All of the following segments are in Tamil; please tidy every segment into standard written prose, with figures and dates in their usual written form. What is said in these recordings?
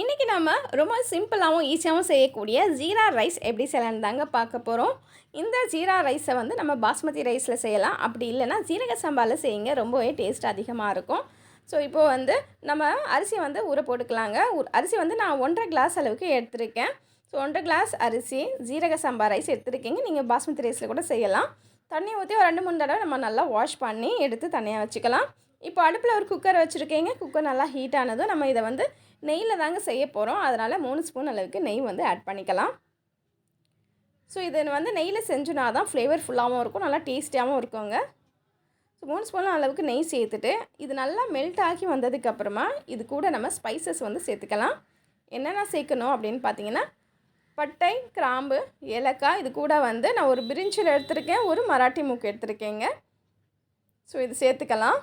இன்றைக்கி நம்ம ரொம்ப சிம்பிளாகவும் ஈஸியாகவும் செய்யக்கூடிய ஜீரா ரைஸ் எப்படி செய்யலான்னு தாங்க பார்க்க போகிறோம். இந்த ஜீரா ரைஸை வந்து நம்ம பாஸ்மதி ரைஸில் செய்யலாம், அப்படி இல்லைன்னா ஜீரக சம்பாவில் செய்யுங்க, ரொம்பவே டேஸ்ட் அதிகமாக இருக்கும். ஸோ இப்போது வந்து நம்ம அரிசி வந்து ஊற போட்டுக்கலாங்க. அரிசி வந்து நான் 1.5 கிளாஸ் அளவுக்கு எடுத்திருக்கேன். ஸோ 1.5 கிளாஸ் அரிசி ஜீரக சம்பா ரைஸ் எடுத்துருக்கீங்க. நீங்கள் பாஸ்மதி ரைஸில் கூட செய்யலாம். தண்ணி ஊற்றி ஒரு 2-3 தடவை நம்ம நல்லா வாஷ் பண்ணி எடுத்து தனியாக வச்சுக்கலாம். இப்போ அடுப்பில் ஒரு குக்கர் வச்சுருக்கீங்க. குக்கர் நல்லா ஹீட் ஆனதும் நம்ம இதை வந்து நெய்யில் தாங்க செய்ய போகிறோம். அதனால் 3 ஸ்பூன் அளவுக்கு நெய் வந்து ஆட் பண்ணிக்கலாம். ஸோ இது வந்து நெய்யில் செஞ்சுனா தான் ஃப்ளேவர்ஃபுல்லாகவும் இருக்கும், நல்லா டேஸ்டியாகவும் இருக்குங்க. ஸோ 3 ஸ்பூன் அளவுக்கு நெய் சேர்த்துட்டு இது நல்லா மெல்ட் ஆகி வந்ததுக்கப்புறமா இது கூட நம்ம ஸ்பைசஸ் வந்து சேர்த்துக்கலாம். என்னென்ன சேர்க்கணும் அப்படின்னு பார்த்தீங்கன்னா, பட்டை, கிராம்பு, ஏலக்காய், இது கூட வந்து நான் ஒரு பிரிஞ்சில் எடுத்திருக்கேன், ஒரு மராட்டி மூக்கு எடுத்திருக்கேங்க. ஸோ இது சேர்த்துக்கலாம்.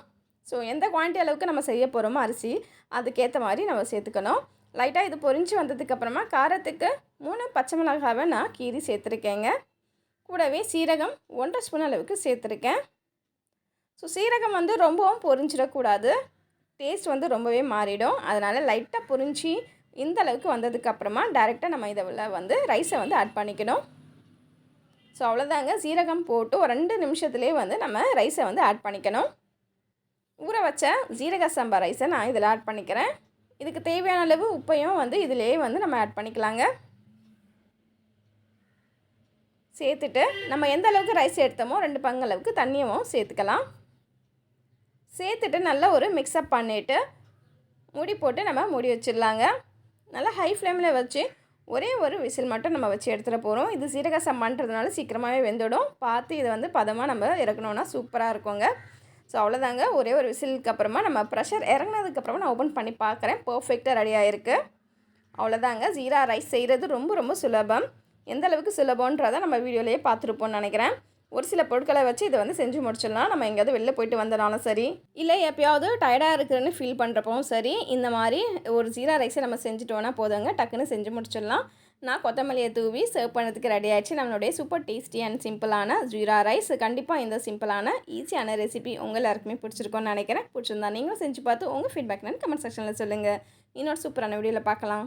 ஸோ எந்த குவான்டிட்டி அளவுக்கு நம்ம செய்ய போகிறோமோ அரிசி, அதுக்கேற்ற மாதிரி நம்ம சேர்த்துக்கணும். லைட்டாக இது பொரிஞ்சு வந்ததுக்கப்புறமா காரத்துக்கு 3 பச்சை மிளகாவை நான் கீரி சேர்த்துருக்கேங்க. கூடவே சீரகம் 1.5 ஸ்பூன் அளவுக்கு சேர்த்துருக்கேன். ஸோ சீரகம் வந்து ரொம்பவும் பொரிஞ்சிடக்கூடாது, டேஸ்ட் வந்து ரொம்பவே மாறிடும். அதனால் லைட்டாக பொரிஞ்சு இந்த அளவுக்கு வந்ததுக்கப்புறமா டைரெக்டாக நம்ம இதில் வந்து ரைஸை வந்து ஆட் பண்ணிக்கணும். ஸோ அவ்வளோதாங்க, சீரகம் போட்டு ஒரு 2 நிமிஷத்துலேயே வந்து நம்ம ரைஸை வந்து ஆட் பண்ணிக்கணும். ஊற வச்ச ஜீரக சம்பா ரைஸை நான் இதில் ஆட் பண்ணிக்கிறேன். இதுக்கு தேவையான அளவு உப்பையும் வந்து இதிலே வந்து நம்ம ஆட் பண்ணிக்கலாங்க. சேர்த்துட்டு நம்ம எந்த அளவுக்கு ரைஸ் எடுத்தோமோ 2 பங்கு அளவுக்கு தண்ணியும் சேர்த்துக்கலாம். சேர்த்துட்டு நல்லா ஒரு மிக்ஸ்அப் பண்ணிவிட்டு மூடி போட்டு நம்ம மூடி வச்சிடலாங்க. நல்லா ஹை ஃப்ளேமில் வச்சு ஒரே ஒரு விசில் மட்டும் நம்ம வச்சு எடுத்துகிட்டு போகிறோம். இது சீரக சம்பான்றதுனால சீக்கிரமாகவே வெந்துடும். பார்த்து இதை வந்து பதமாக நம்ம இறக்கணுன்னா சூப்பராக இருக்குங்க. ஸோ அவ்வளோதாங்க, ஒரே ஒரு விசிலுக்கு அப்புறமா நம்ம ப்ரெஷர் இறங்கினதுக்கப்புறமா நான் ஓப்பன் பண்ணி பார்க்குறேன். பர்ஃபெக்டாக ரெடி ஆகிருக்கு. அவ்வளோதாங்க, ஜீரா ரைஸ் செய்கிறது ரொம்ப ரொம்ப சுலபம். எந்த அளவுக்கு சுலபன்றதை நம்ம வீடியோலேயே பார்த்துருப்போம்னு நினைக்கிறேன். ஒரு சில பொருட்களை வச்சு இதை வந்து செஞ்சு முடிச்சிடலாம். நம்ம எங்கேயாவது வெளில போயிட்டு வந்தனாலும் சரி, இல்லை எப்போயாவது டயர்டாக இருக்குதுன்னு ஃபீல் பண்ணுறப்பவும் சரி, இந்த மாதிரி ஒரு ஜீரா ரைஸை நம்ம செஞ்சுட்டோன்னா போதுங்க, டக்குன்னு செஞ்சு முடிச்சிடலாம். நான் கொத்தமல்லியை தூவி சர்வ் பண்ணுறதுக்கு ரெடி ஆகிடுச்சு நம்மளுடைய சூப்பர் டேஸ்டி அண்ட் சிம்பிளான ஜீரா ரைஸ். கண்டிப்பாக இந்த சிம்பிளான ஈஸியான ரெசிபி உங்கள் எல்லாருக்குமே பிடிச்சிருக்கோன்னு நினைக்கிறேன். பிடிச்சிருந்தா நீங்களும் செஞ்சு பார்த்து உங்கள் ஃபீட்பேக் நான் கமெண்ட் செக்ஷனில் சொல்லுங்கள். இன்னொரு சூப்பரான வீடியோவில் பார்க்கலாம்.